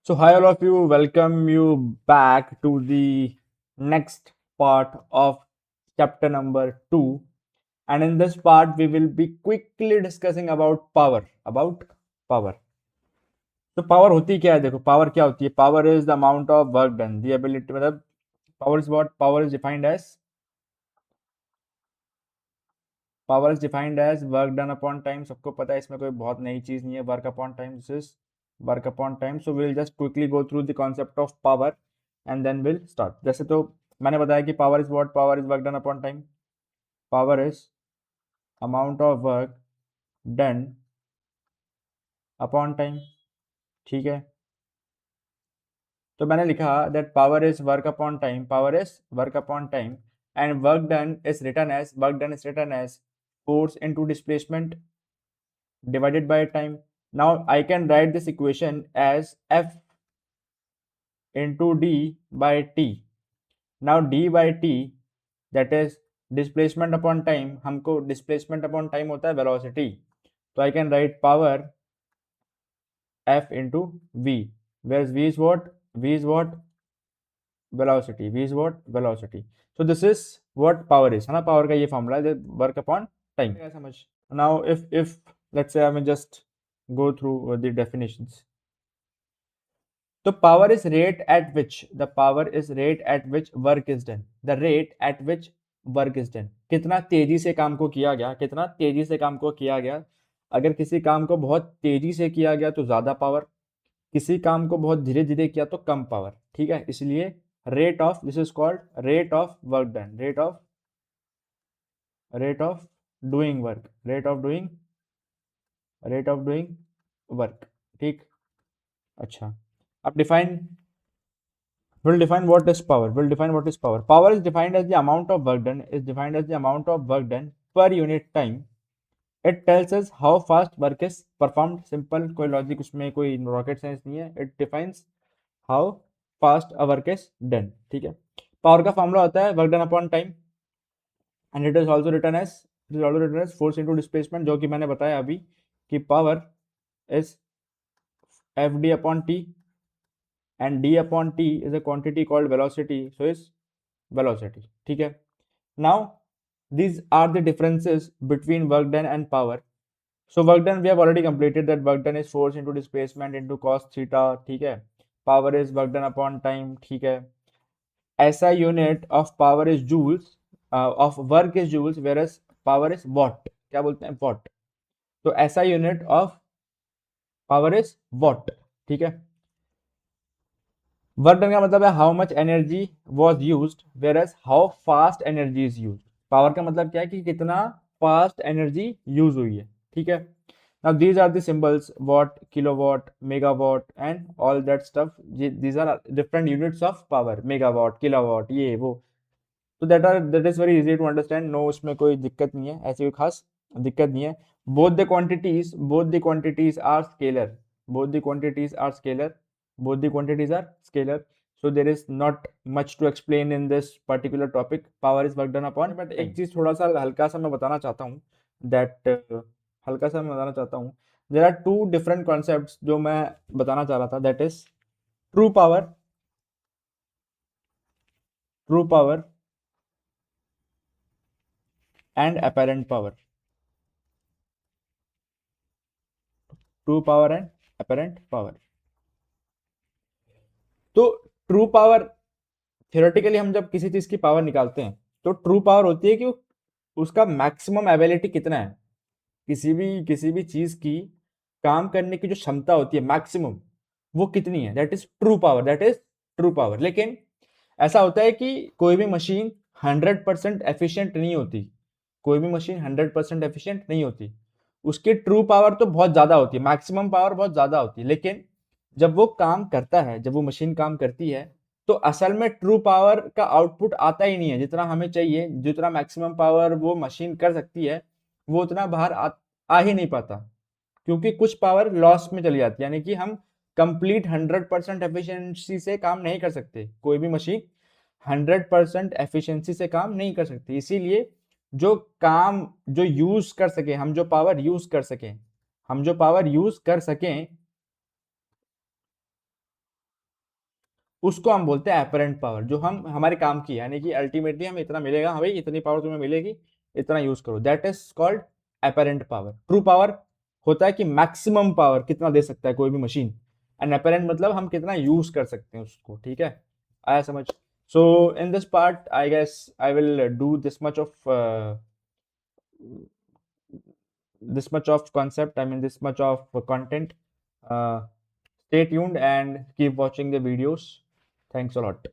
So, hi all of you, welcome you back to the next part of chapter number 2. And in this part, we will be quickly discussing about power. About power. तो power होती क्या है? देखो, power क्या होती है? Power is the amount of work done, the ability, मतलब power is what? Power is defined as work done upon time. सबको पता है, इसमें कोई बहुत नई चीज नहीं है। Work upon time, this is work upon time. So will just quickly go through the concept of power and then will start. जैसे तो मैंने बताया कि power is what? Power is work done upon time. Power is amount of work done upon time. ठीक है, तो मैंने लिखा that power is work upon time, power is work upon time, and work done is written as force into displacement divided by time. Now I can write this equation as F into d by t. Now d by t, that is displacement upon time, हमको displacement upon time होता है velocity, तो I can write power F into v, whereas v is what? Velocity. V is what? Velocity. So this is what power is, है ना? Power का ये formula है, work upon time. समझ? Now if let's say I may just go through the definitions. तो power is rate at which, the power is rate at which work is done, the rate at which work is done, कितना तेजी से काम को किया गया, कितना तेजी से काम को किया गया। अगर किसी काम को बहुत तेजी से किया गया तो ज्यादा पावर, किसी काम को बहुत धीरे धीरे किया तो कम पावर। ठीक है, इसलिए rate of, this is called rate of work done, rate of doing work, rate of doing work. ठीक, अच्छा, अब we'll define what is power. Power is defined as the amount of work done, per unit time. It tells us how fast work is performed. Simple, कोई logic उसमें, कोई rocket science नहीं है। It defines how fast a work is done. ठीक है, power का formula होता है work done upon time, and it is also written as force into displacement, जो कि मैंने बताया अभी कि power is f d upon t, and d upon t is a quantity called velocity, so is velocity. ठीक है, now these are the differences between work done and power. So work done we have already completed, that work done is force into displacement into cos theta. ठीक है, power is work done upon time. ठीक है, SI unit of power is joules, of work is joules, whereas power is watt. क्या बोलते हैं? watt. तो SI unit of power is watt. ठीक है, वर्क डन का मतलब है how much energy was used, whereas how fast energy is used. Power का मतलब क्या है कि कितना फास्ट एनर्जी यूज हुई है। ठीक है, now these are the symbols watt, kilowatt, megawatt and all that stuff. These are different units of power, megawatt, kilowatt, ये वो। तो that is very easy to understand, no उसमें कोई दिक्कत नहीं है, ऐसी कोई खास दिक्कत नहीं है। Both the quantities are scalar, both the quantities are scalar, so there is not much to explain in this particular topic. Power is work done upon, but एक चीज थोड़ा सा हल्का सा मैं बताना चाहता हूँ, that there are two different concepts जो मैं बताना चाह रहा था, that is true power and apparent power. True power and apparent power. तो ट्रू पावर, थियोरेटिकली हम जब किसी चीज की पावर निकालते हैं तो ट्रू पावर होती है कि उसका मैक्सिमम एबिलिटी कितना है, किसी भी चीज की काम करने की जो क्षमता होती है मैक्सिमम, वो कितनी है, दैट इज ट्रू पावर। लेकिन ऐसा होता है कि कोई भी मशीन 100% एफिशिएंट नहीं होती, उसकी ट्रू पावर तो बहुत ज्यादा होती है, मैक्सिमम पावर बहुत ज्यादा होती है, लेकिन जब वो काम करता है, जब वो मशीन काम करती है, तो असल में ट्रू पावर का आउटपुट आता ही नहीं है जितना हमें चाहिए। जितना मैक्सिमम पावर वो मशीन कर सकती है, वो उतना बाहर आ ही नहीं पाता, क्योंकि कुछ पावर लॉस में चली जाती है, यानी कि हम कंप्लीट 100% एफिशिएंसी से काम नहीं कर सकते। कोई भी मशीन 100% एफिशिएंसी से काम नहीं कर सकती, इसीलिए जो यूज कर सके, हम जो पावर यूज कर सकें उसको हम बोलते हैं एपरेंट पावर, जो हम हमारे काम की, यानी कि अल्टीमेटली हमें इतना मिलेगा, हाँ भाई इतनी पावर तुम्हें मिलेगी, इतना यूज करो, that is called apparent power. True power होता है कि मैक्सिमम पावर कितना दे सकता है कोई भी मशीन, एंड एपरेंट मतलब हम कितना यूज कर सकते हैं उसको, ठीक है, आया समझ। So in this part I guess I will do this much of concept, I mean this much of content. Stay tuned and keep watching the videos. Thanks a lot.